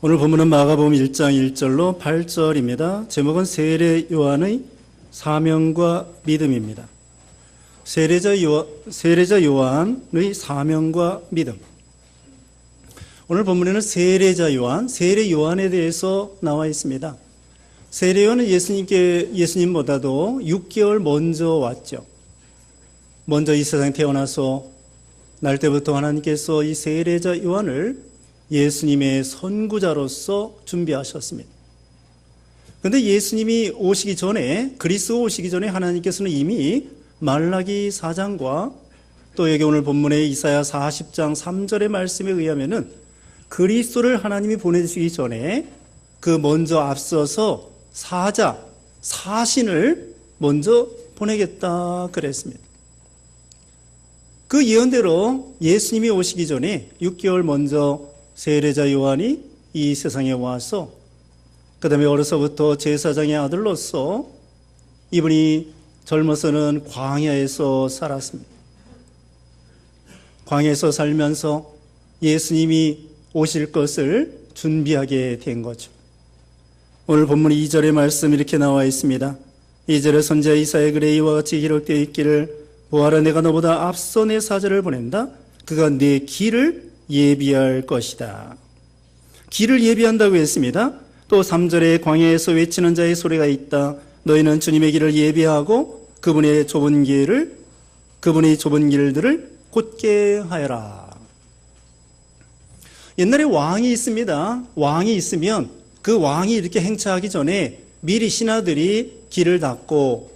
오늘 본문은 마가복음 1장 1절로 8절입니다. 제목은 세례 요한의 사명과 믿음입니다. 세례자 요한의 사명과 믿음. 오늘 본문에는 세례자 요한, 세례 요한에 대해서 나와 있습니다. 세례 요한은 예수님보다도 6개월 먼저 왔죠. 먼저 이 세상에 태어나서 날 때부터 하나님께서 이 세례자 요한을 예수님의 선구자로서 준비하셨습니다. 그런데 예수님이 오시기 전에, 그리스도 오시기 전에 하나님께서는 이미 말라기 4장과 또 여기 오늘 본문의 이사야 40장 3절의 말씀에 의하면은 그리스도를 하나님이 보내주시기 전에 그 먼저 앞서서 사신을 먼저 보내겠다 그랬습니다. 그 예언대로 예수님이 오시기 전에 6개월 먼저 세례자 요한이 이 세상에 와서 그 다음에 어려서부터 제사장의 아들로서 이분이 젊어서는 광야에서 살았습니다. 광야에서 살면서 예수님이 오실 것을 준비하게 된 거죠. 오늘 본문 2절의 말씀 이렇게 나와 있습니다. 2절에 선지자 이사야 글에 이와 같이 기록되어 있기를 보아라, 내가 너보다 앞서 내 사자를 보낸다. 그가 내 길을 예비할 것이다. 길을 예비한다고 했습니다. 또 3절에 광야에서 외치는 자의 소리가 있다. 너희는 주님의 길을 예비하고 그분의 좁은 길들을 곧게 하여라. 옛날에 왕이 있습니다. 왕이 있으면 그 왕이 이렇게 행차하기 전에 미리 신하들이 길을 닦고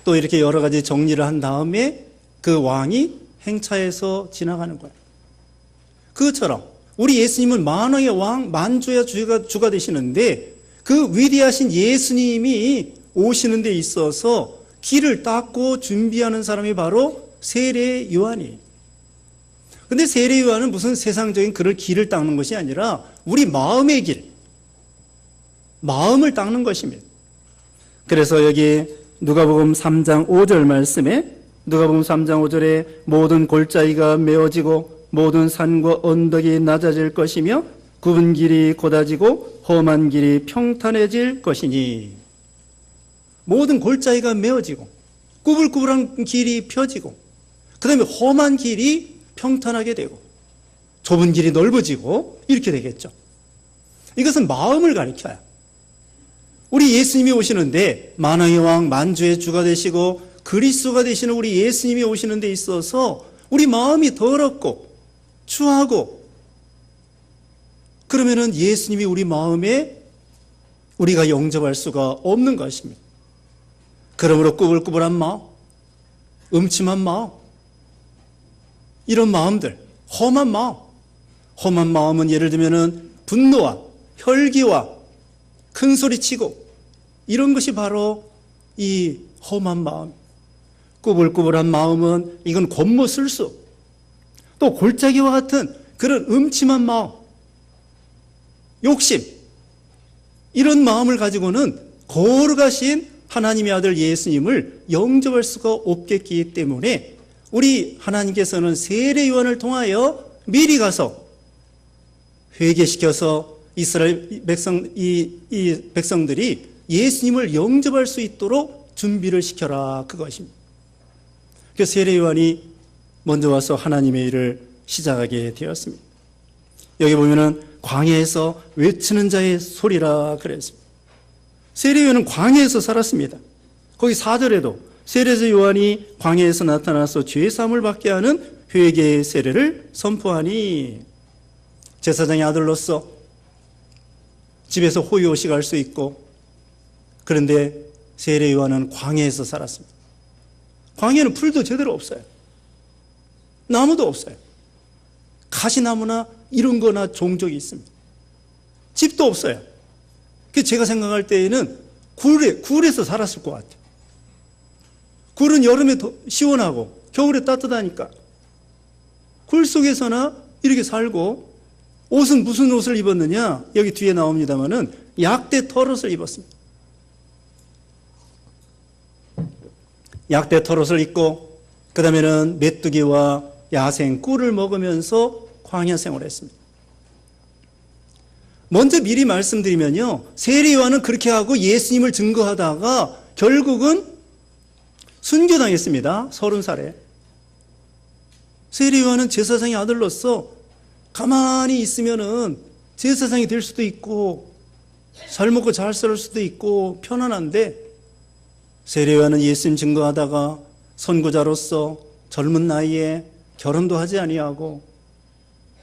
또 이렇게 여러 가지 정리를 한 다음에 그 왕이 행차해서 지나가는 거예요. 그것처럼 우리 예수님은 만왕의 왕, 만주의 주가 되시는데 그 위대하신 예수님이 오시는 데 있어서 길을 닦고 준비하는 사람이 바로 세례 요한이에요. 근데 세례 요한은 무슨 세상적인 그럴 길을 닦는 것이 아니라 우리 마음의 길, 마음을 닦는 것입니다. 그래서 여기 누가복음 3장 5절 말씀에 누가복음 3장 5절에 모든 골짜기가 메어지고 모든 산과 언덕이 낮아질 것이며 굽은 길이 곧아지고 험한 길이 평탄해질 것이니, 모든 골짜기가 메어지고 꾸불꾸불한 길이 펴지고 그 다음에 험한 길이 평탄하게 되고 좁은 길이 넓어지고 이렇게 되겠죠. 이것은 마음을 가리켜요. 우리 예수님이 오시는데 만왕의 왕, 만주의 주가 되시고 그리스도가 되시는 우리 예수님이 오시는 데 있어서 우리 마음이 더럽고 추하고 그러면은 예수님이 우리 마음에 우리가 영접할 수가 없는 것입니다. 그러므로 꾸불꾸불한 마음, 음침한 마음, 이런 마음들, 험한 마음은 예를 들면은 분노와 혈기와 큰 소리치고 이런 것이 바로 이 험한 마음. 꾸불꾸불한 마음은 이건 곤모술수, 또 골짜기와 같은 그런 음침한 마음, 욕심, 이런 마음을 가지고는 거룩하신 하나님의 아들 예수님을 영접할 수가 없겠기 때문에 우리 하나님께서는 세례 요한을 통하여 미리 가서 회개시켜서 이스라엘 백성들이 예수님을 영접할 수 있도록 준비를 시켜라, 그것입니다. 그래서 세례 요한이 먼저 와서 하나님의 일을 시작하게 되었습니다. 여기 보면은 광야에서 외치는 자의 소리라 그랬습니다. 세례 요한은 광야에서 살았습니다. 거기 4절에도 세례자 요한이 광야에서 나타나서 죄 사함을 받게 하는 회개의 세례를 선포하니, 제사장의 아들로서 집에서 호의호식할 수 있고, 그런데 세례 요한은 광야에서 살았습니다. 광야에는 풀도 제대로 없어요. 나무도 없어요. 가시나무나 이런 거나 종족이 있습니다. 집도 없어요. 그래서 제가 생각할 때에는 굴에서 살았을 것 같아요. 굴은 여름에 더 시원하고 겨울에 따뜻하니까 굴 속에서나 이렇게 살고, 옷은 무슨 옷을 입었느냐? 여기 뒤에 나옵니다만은 약대 털옷을 입었습니다. 약대 털옷을 입고 그 다음에는 메뚜기와 야생 꿀을 먹으면서 광야 생활을 했습니다. 먼저 미리 말씀드리면요, 세례 요한은 그렇게 하고 예수님을 증거하다가 결국은 순교당했습니다. 30살에. 세례 요한은 제사장의 아들로서 가만히 있으면은 제사장이 될 수도 있고 잘 먹고 잘 살 수도 있고 편안한데, 세례 요한은 예수님 증거하다가 선구자로서 젊은 나이에 결혼도 하지 아니하고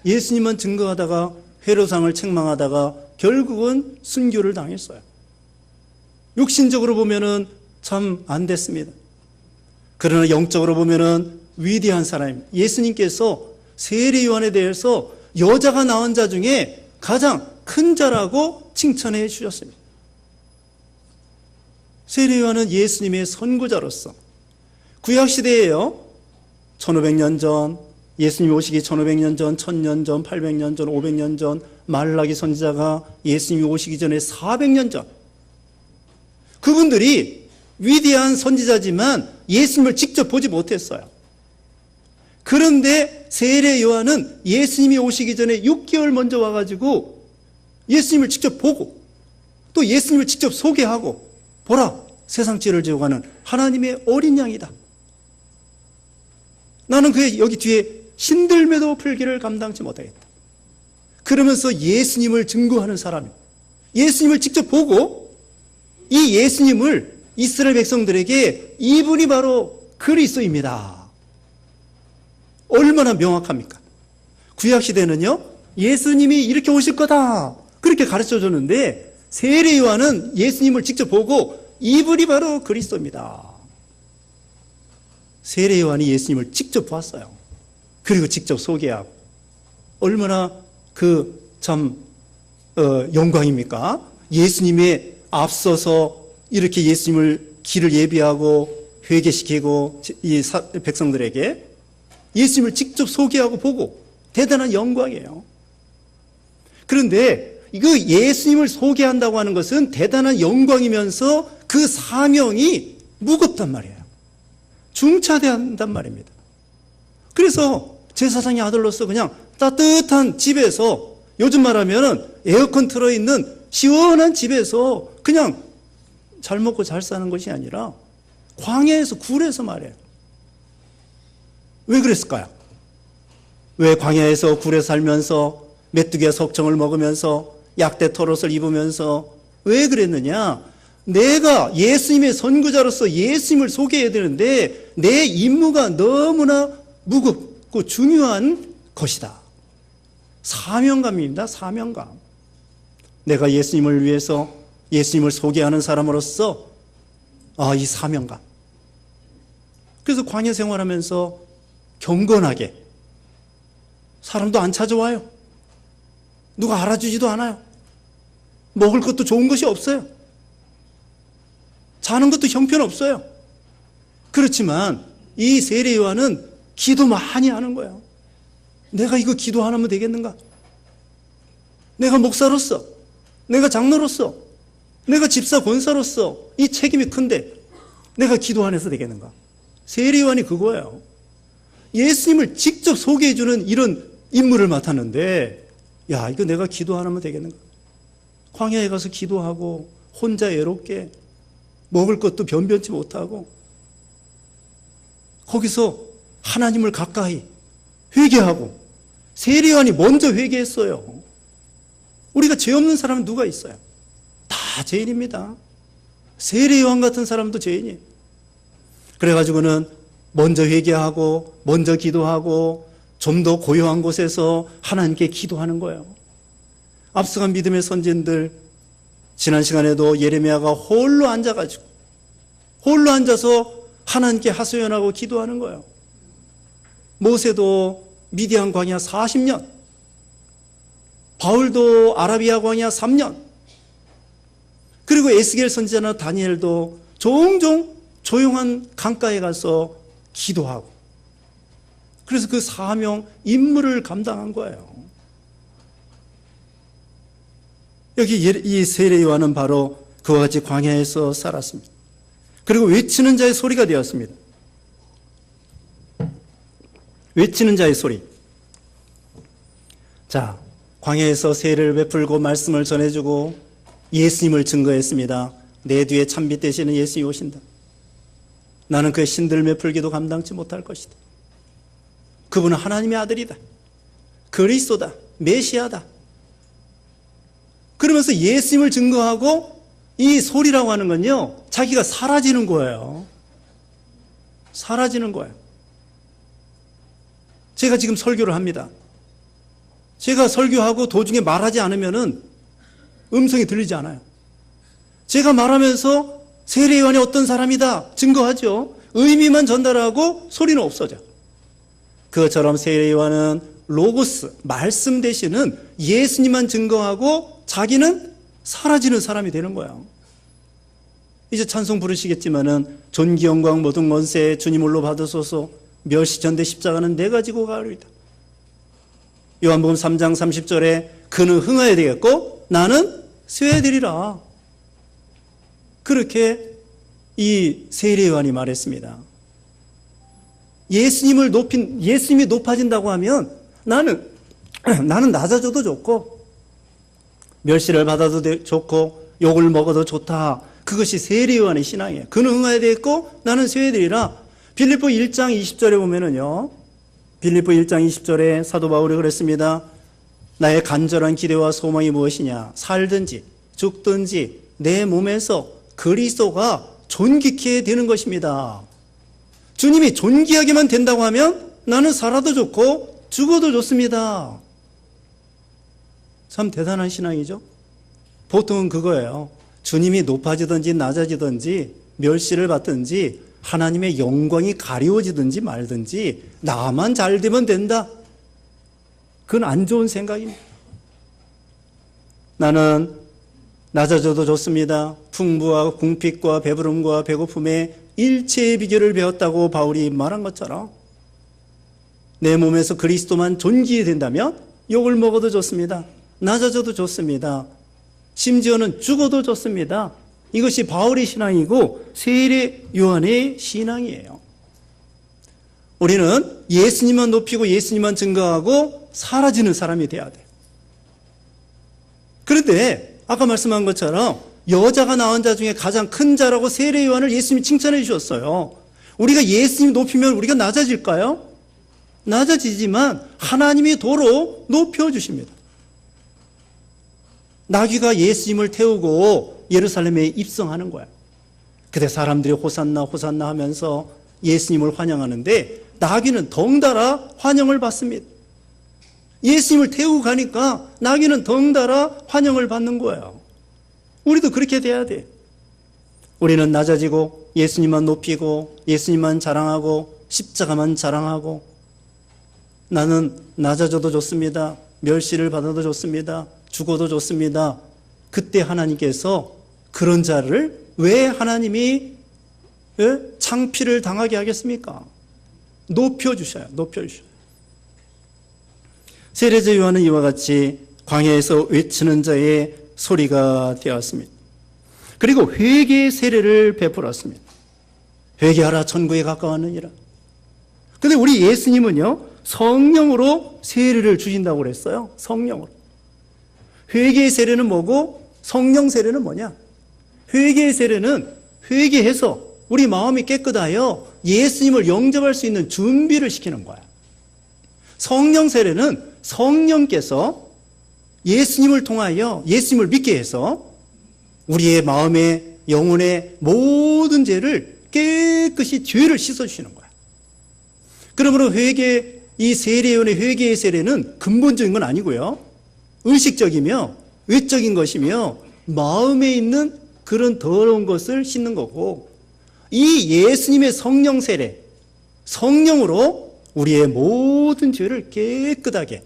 예수님만 증거하다가 회로상을 책망하다가 결국은 순교를 당했어요. 육신적으로 보면은 참 안 됐습니다. 그러나 영적으로 보면은 위대한 사람입니다. 예수님께서 세례 요한에 대해서 여자가 낳은 자 중에 가장 큰 자라고 칭찬해 주셨습니다. 세례 요한은 예수님의 선구자로서 구약시대에요, 1500년 전, 예수님 오시기 1500년 전, 1000년 전, 800년 전, 500년 전, 말라기 선지자가 예수님이 오시기 전에 400년 전, 그분들이 위대한 선지자지만 예수님을 직접 보지 못했어요. 그런데 세례 요한은 예수님이 오시기 전에 6개월 먼저 와가지고 예수님을 직접 보고 또 예수님을 직접 소개하고, 보라, 세상 죄를 지고 가는 하나님의 어린 양이다. 나는 그의 여기 뒤에 신들매도 풀기를 감당치 못하겠다. 그러면서 예수님을 증거하는 사람이에요. 예수님을 직접 보고 이 예수님을 이스라엘 백성들에게 이분이 바로 그리스도입니다. 얼마나 명확합니까? 구약시대는요, 예수님이 이렇게 오실 거다 그렇게 가르쳐 줬는데, 세례 요한은 예수님을 직접 보고 이분이 바로 그리스도입니다. 세례 요한이 예수님을 직접 봤어요. 그리고 직접 소개하고, 얼마나 영광입니까? 예수님의 앞서서 이렇게 예수님을 길을 예비하고 회개시키고 이 백성들에게 예수님을 직접 소개하고 보고, 대단한 영광이에요. 그런데 그 예수님을 소개한다고 하는 것은 대단한 영광이면서 그 사명이 무겁단 말이에요. 중차대해야 한단 말입니다. 그래서 제사장의 아들로서 그냥 따뜻한 집에서, 요즘 말하면 에어컨 틀어있는 시원한 집에서 그냥 잘 먹고 잘 사는 것이 아니라 광야에서, 굴에서 말이에요. 왜 그랬을까요? 왜 광야에서 굴에 살면서 메뚜기와 석청을 먹으면서 약대 털옷을 입으면서 왜 그랬느냐? 내가 예수님의 선구자로서 예수님을 소개해야 되는데 내 임무가 너무나 무겁고 중요한 것이다. 사명감입니다. 사명감. 내가 예수님을 위해서 예수님을 소개하는 사람으로서 이 사명감. 그래서 광야 생활하면서 경건하게, 사람도 안 찾아와요. 누가 알아주지도 않아요. 먹을 것도 좋은 것이 없어요. 자는 것도 형편없어요. 그렇지만 이 세례 요한은 기도 많이 하는 거예요. 내가 이거 기도 안 하면 되겠는가? 내가 목사로서, 내가 장로로서, 내가 집사 권사로서 이 책임이 큰데 내가 기도 안 해서 되겠는가? 세례 요한이 그거예요. 예수님을 직접 소개해주는 이런 임무를 맡았는데, 야, 이거 내가 기도 안 하면 되겠는가? 광야에 가서 기도하고 혼자 외롭게 먹을 것도 변변치 못하고 거기서 하나님을 가까이 회개하고, 세례 요한이 먼저 회개했어요. 우리가 죄 없는 사람은 누가 있어요? 다 죄인입니다. 세례 요한 같은 사람도 죄인이에요. 그래가지고는 먼저 회개하고 먼저 기도하고 좀 더 고요한 곳에서 하나님께 기도하는 거예요. 앞서간 믿음의 선진들, 지난 시간에도 예레미야가 홀로 앉아서 하나님께 하소연하고 기도하는 거예요. 모세도 미디안 광야 40년, 바울도 아라비아 광야 3년, 그리고 에스겔 선지자나 다니엘도 종종 조용한 강가에 가서 기도하고, 그래서 그 사명 임무를 감당한 거예요. 여기 이 세례 요한은 바로 그와 같이 광야에서 살았습니다. 그리고 외치는 자의 소리가 되었습니다. 외치는 자의 소리. 자, 광야에서 세례를 베풀고 말씀을 전해주고 예수님을 증거했습니다. 내 뒤에 찬빛 되시는 예수님이 오신다. 나는 그의 신들매 풀기도 감당치 못할 것이다. 그분은 하나님의 아들이다. 그리스도다. 메시아다. 그러면서 예수님을 증거하고 이 소리라고 하는 건요, 자기가 사라지는 거예요. 사라지는 거예요. 제가 지금 설교를 합니다. 제가 설교하고 도중에 말하지 않으면은 음성이 들리지 않아요. 제가 말하면서 세례요한이 어떤 사람이다 증거하죠. 의미만 전달하고 소리는 없어져. 그것처럼 세례요한은 로고스, 말씀 되시는 예수님만 증거하고 자기는 사라지는 사람이 되는 거예요. 이제 찬송 부르시겠지만은 존귀 영광 모든 권세 주님 홀로 받으소서, 멸시 전대 십자가는 내가 지고 가리이다. 요한복음 3장 30절에 그는 흥하여야 되겠고 나는 쇠야 되리라. 그렇게 이 세례요한이 말했습니다. 예수님이 높아진다고 하면 나는 낮아져도 좋고 멸시를 받아도 좋고 욕을 먹어도 좋다. 그것이 세례요한의 신앙이에요. 그는 흥하여야 되겠고 나는 쇠야 되리라. 빌립보 1장 20절에 보면은요, 빌립보 1장 20절에 사도 바울이 그랬습니다. 나의 간절한 기대와 소망이 무엇이냐? 살든지 죽든지 내 몸에서 그리스도가 존귀케 되는 것입니다. 주님이 존귀하게만 된다고 하면 나는 살아도 좋고 죽어도 좋습니다. 참 대단한 신앙이죠. 보통은 그거예요. 주님이 높아지든지 낮아지든지 멸시를 받든지 하나님의 영광이 가리워지든지 말든지 나만 잘 되면 된다. 그건 안 좋은 생각입니다. 나는 낮아져도 좋습니다. 풍부와 궁핍과 배부름과 배고픔의 일체의 비결을 배웠다고 바울이 말한 것처럼 내 몸에서 그리스도만 존귀해야 된다면 욕을 먹어도 좋습니다. 낮아져도 좋습니다. 심지어는 죽어도 좋습니다. 이것이 바울의 신앙이고 세례 요한의 신앙이에요. 우리는 예수님만 높이고 예수님만 증거하고 사라지는 사람이 돼야 돼요. 그런데 아까 말씀한 것처럼 여자가 낳은 자 중에 가장 큰 자라고 세례 요한을 예수님이 칭찬해 주셨어요. 우리가 예수님 높이면 우리가 낮아질까요? 낮아지지만 하나님이 도로 높여주십니다. 나귀가 예수님을 태우고 예루살렘에 입성하는 거야. 그때 사람들이 호산나 호산나 하면서 예수님을 환영하는데 나귀는 덩달아 환영을 받습니다. 예수님을 태우고 가니까 나귀는 덩달아 환영을 받는 거예요. 우리도 그렇게 돼야 돼. 우리는 낮아지고 예수님만 높이고 예수님만 자랑하고 십자가만 자랑하고 나는 낮아져도 좋습니다. 멸시를 받아도 좋습니다. 죽어도 좋습니다. 그때 하나님께서 그런 자를 왜 하나님이 창피를 당하게 하겠습니까? 높여주셔요. 높여주셔요. 세례자 요한은 이와 같이 광야에서 외치는 자의 소리가 되었습니다. 그리고 회개의 세례를 베풀었습니다. 회개하라 천국에 가까웠느니라. 근데 우리 예수님은요, 성령으로 세례를 주신다고 그랬어요. 성령으로. 회개의 세례는 뭐고 성령 세례는 뭐냐? 회개의 세례는 회개해서 우리 마음이 깨끗하여 예수님을 영접할 수 있는 준비를 시키는 거야. 성령 세례는 성령께서 예수님을 통하여 예수님을 믿게 해서 우리의 마음의 영혼의 모든 죄를 깨끗이 죄를 씻어주시는 거야. 그러므로 이 세례요한의 회개의 세례는 근본적인 건 아니고요. 의식적이며 외적인 것이며 마음에 있는 그런 더러운 것을 씻는 거고, 이 예수님의 성령 세례, 성령으로 우리의 모든 죄를 깨끗하게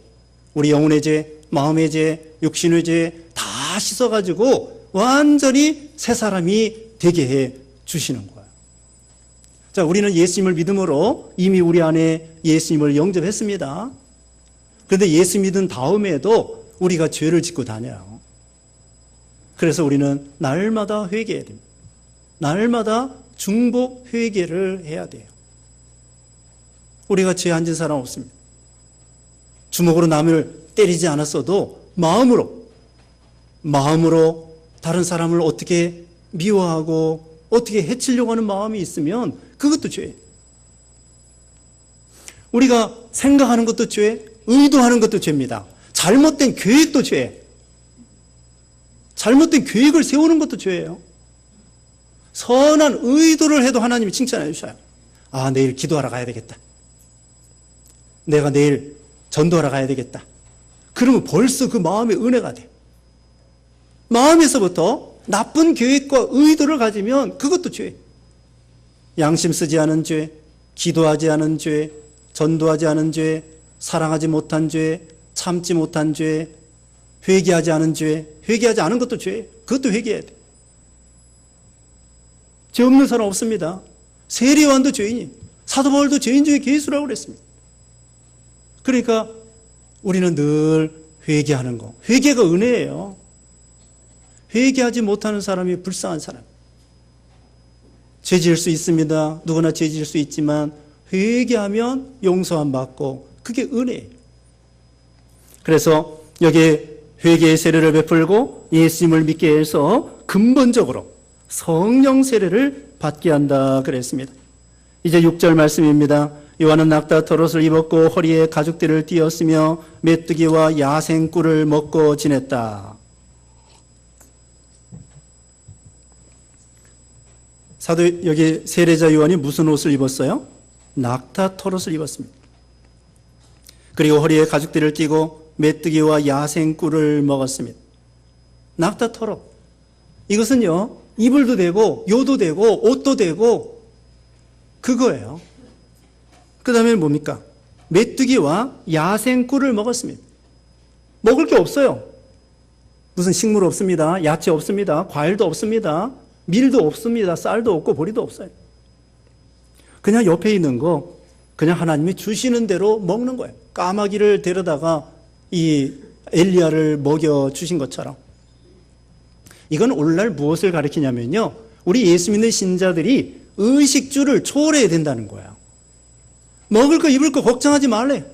우리 영혼의 죄, 마음의 죄, 육신의 죄 다 씻어가지고 완전히 새 사람이 되게 해 주시는 거예요. 자, 우리는 예수님을 믿음으로 이미 우리 안에 예수님을 영접했습니다. 그런데 예수 믿은 다음에도 우리가 죄를 짓고 다녀요. 그래서 우리는 날마다 회개해야 됩니다. 날마다 중복 회개를 해야 돼요. 우리가 죄 안 진 사람 없습니다. 주먹으로 남을 때리지 않았어도 마음으로 다른 사람을 어떻게 미워하고 어떻게 해치려고 하는 마음이 있으면 그것도 죄예요. 우리가 생각하는 것도 죄, 의도하는 것도 죄입니다. 잘못된 계획도 죄예요. 잘못된 계획을 세우는 것도 죄예요. 선한 의도를 해도 하나님이 칭찬해 주셔요. 아, 내일 기도하러 가야 되겠다. 내가 내일 전도하러 가야 되겠다. 그러면 벌써 그 마음의 은혜가 돼요. 마음에서부터 나쁜 계획과 의도를 가지면 그것도 죄예요. 양심 쓰지 않은 죄, 기도하지 않은 죄, 전도하지 않은 죄, 사랑하지 못한 죄, 참지 못한 죄, 회개하지 않은 죄, 회개하지 않은 것도 죄예요. 그것도 회개해야 돼요. 죄 없는 사람 없습니다. 세례요한도 죄인이에요. 사도 바울도 죄인 중에 괴수라고 그랬습니다. 그러니까 우리는 늘 회개하는 거. 회개가 은혜예요. 회개하지 못하는 사람이 불쌍한 사람. 죄 지을 수 있습니다. 누구나 죄 지을 수 있지만 회개하면 용서함 받고 그게 은혜예요. 그래서 여기에 회개의 세례를 베풀고 예수님을 믿게 해서 근본적으로 성령 세례를 받게 한다 그랬습니다. 이제 6절 말씀입니다. 요한은 낙타 털옷을 입었고 허리에 가죽띠를 띠었으며 메뚜기와 야생꿀을 먹고 지냈다. 사도 여기 세례자 요한이 무슨 옷을 입었어요? 낙타 털옷을 입었습니다. 그리고 허리에 가죽띠를 띠고 메뚜기와 야생꿀을 먹었습니다. 낙타 털옷. 이것은요, 이불도 되고 요도 되고 옷도 되고 그거예요. 그 다음에 뭡니까? 메뚜기와 야생꿀을 먹었습니다. 먹을 게 없어요. 무슨 식물 없습니다. 야채 없습니다. 과일도 없습니다. 밀도 없습니다. 쌀도 없고 보리도 없어요. 그냥 옆에 있는 거 그냥 하나님이 주시는 대로 먹는 거예요. 까마귀를 데려다가 이 엘리야를 먹여 주신 것처럼. 이건 오늘날 무엇을 가리키냐면요, 우리 예수 믿는 신자들이 의식주를 초월해야 된다는 거야. 먹을 거 입을 거 걱정하지 말래.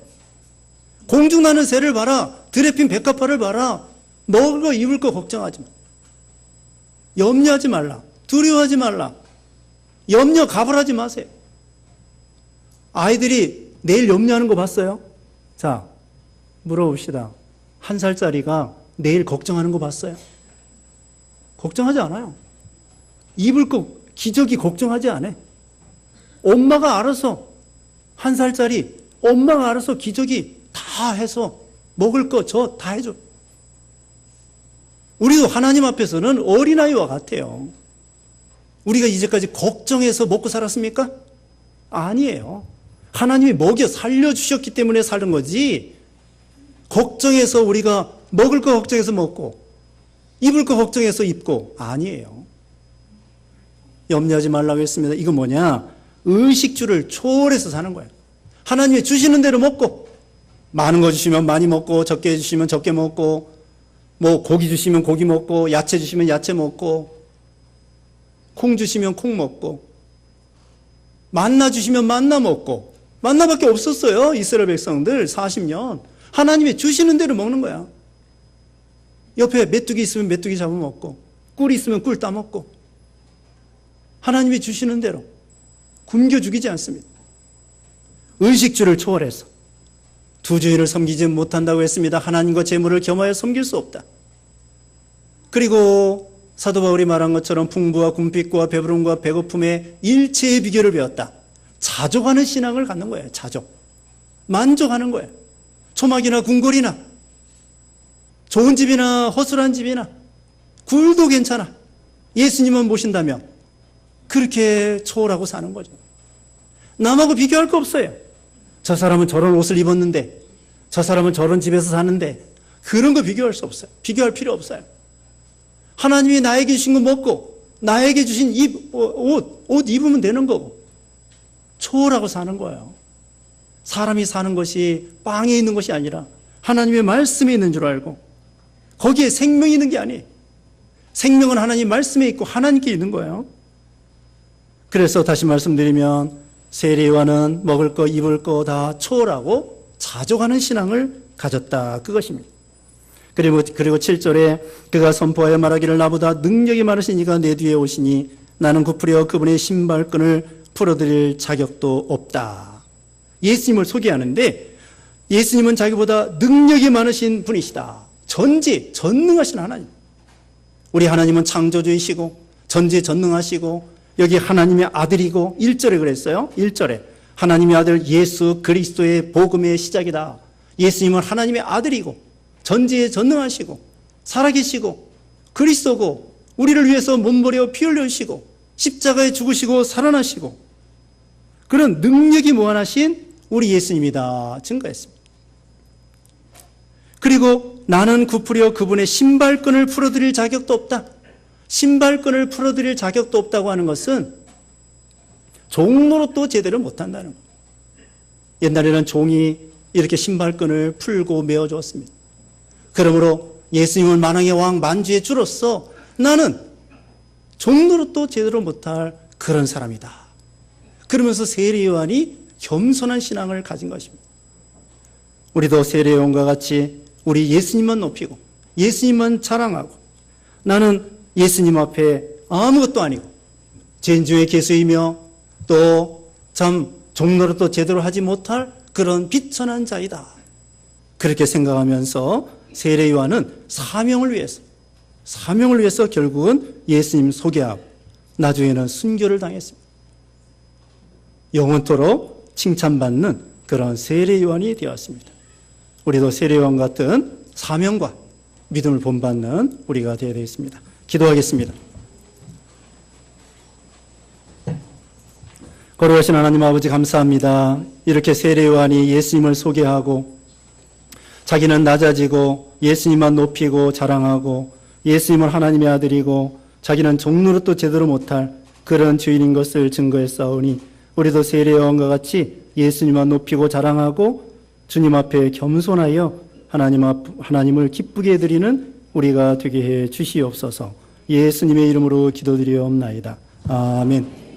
공중나는 새를 봐라. 들에 핀 백합화를 봐라. 먹을 거 입을 거 걱정하지 마. 염려하지 말라. 두려워하지 말라. 염려 가불하지 마세요. 아이들이 내일 염려하는 거 봤어요? 자, 물어봅시다. 1살짜리가 내일 걱정하는 거 봤어요? 걱정하지 않아요. 입을 거 기저귀 걱정하지 않아. 엄마가 알아서 1살짜리 엄마가 알아서 기저귀 다 해서 먹을 거 저 다 해줘. 우리도 하나님 앞에서는 어린아이와 같아요. 우리가 이제까지 걱정해서 먹고 살았습니까? 아니에요. 하나님이 먹여 살려주셨기 때문에 사는 거지, 걱정해서 우리가 먹을 거 걱정해서 먹고 입을 거 걱정해서 입고 아니에요. 염려하지 말라고 했습니다. 이거 뭐냐? 의식주를 초월해서 사는 거예요. 하나님이 주시는 대로 먹고, 많은 거 주시면 많이 먹고, 적게 주시면 적게 먹고, 뭐 고기 주시면 고기 먹고, 야채 주시면 야채 먹고, 콩 주시면 콩 먹고, 만나 주시면 만나 먹고. 만나밖에 없었어요. 이스라엘 백성들 40년. 하나님이 주시는 대로 먹는 거야. 옆에 메뚜기 있으면 메뚜기 잡아먹고, 꿀 있으면 꿀 따먹고, 하나님이 주시는 대로 굶겨 죽이지 않습니다. 의식주를 초월해서 두 주인을 섬기지 못한다고 했습니다. 하나님과 재물을 겸하여 섬길 수 없다. 그리고 사도 바울이 말한 것처럼 풍부와 궁핍과 배부름과 배고픔의 일체의 비결을 배웠다. 자족하는 신앙을 갖는 거예요. 자족. 만족하는 거예요. 초막이나 궁궐이나 좋은 집이나 허술한 집이나 굴도 괜찮아. 예수님만 모신다면 그렇게 초월하고 사는 거죠. 남하고 비교할 거 없어요. 저 사람은 저런 옷을 입었는데, 저 사람은 저런 집에서 사는데, 그런 거 비교할 수 없어요. 비교할 필요 없어요. 하나님이 나에게 주신 거 먹고 나에게 주신 옷 입으면 되는 거고, 초월하고 사는 거예요. 사람이 사는 것이 빵에 있는 것이 아니라 하나님의 말씀에 있는 줄 알고, 거기에 생명이 있는 게 아니에요. 생명은 하나님 말씀에 있고 하나님께 있는 거예요. 그래서 다시 말씀드리면 세례요한은 먹을 거 입을 거 다 초월하고 자족하는 신앙을 가졌다, 그것입니다. 그 그리고 7절에 그가 선포하여 말하기를 나보다 능력이 많으신 이가 내 뒤에 오시니 나는 굽으려 그분의 신발끈을 풀어드릴 자격도 없다. 예수님을 소개하는데 예수님은 자기보다 능력이 많으신 분이시다. 전능하신 하나님. 우리 하나님은 창조주이시고 전지전능하시고 여기 하나님의 아들이고 1절에 그랬어요. 1절에 하나님의 아들 예수 그리스도의 복음의 시작이다. 예수님은 하나님의 아들이고 전지전능하시고 살아계시고 그리스도고 우리를 위해서 몸버려 피 흘려주시고 십자가에 죽으시고 살아나시고 그런 능력이 무한하신 우리 예수님이다 증거했습니다. 그리고 나는 굽으려 그분의 신발끈을 풀어드릴 자격도 없다. 신발끈을 풀어드릴 자격도 없다고 하는 것은 종로로도 제대로 못한다는 거예요. 옛날에는 종이 이렇게 신발끈을 풀고 메어주었습니다. 그러므로 예수님은 만왕의 왕 만주의 주로서 나는 종로로도 제대로 못할 그런 사람이다. 그러면서 세례 요한이 겸손한 신앙을 가진 것입니다. 우리도 세례 요한과 같이 우리 예수님만 높이고 예수님만 자랑하고 나는 예수님 앞에 아무것도 아니고 죄인 중에 괴수이며 또 참 종로로도 제대로 하지 못할 그런 비천한 자이다. 그렇게 생각하면서 세례 요한은 사명을 위해서 결국은 예수님 소개하고 나중에는 순교를 당했습니다. 영원토록 칭찬받는 그런 세례 요한이 되었습니다. 우리도 세례 요한 같은 사명과 믿음을 본받는 우리가 되어야 되겠습니다. 기도하겠습니다. 거룩하신 하나님 아버지 감사합니다. 이렇게 세례 요한이 예수님을 소개하고 자기는 낮아지고 예수님만 높이고 자랑하고 예수님은 하나님의 아들이고 자기는 종로로도 제대로 못할 그런 주인인 것을 증거했사오니 우리도 세례 요한과 같이 예수님만 높이고 자랑하고 주님 앞에 겸손하여 하나님을 기쁘게 드리는 우리가 되게 해 주시옵소서. 예수님의 이름으로 기도드리옵나이다. 아멘.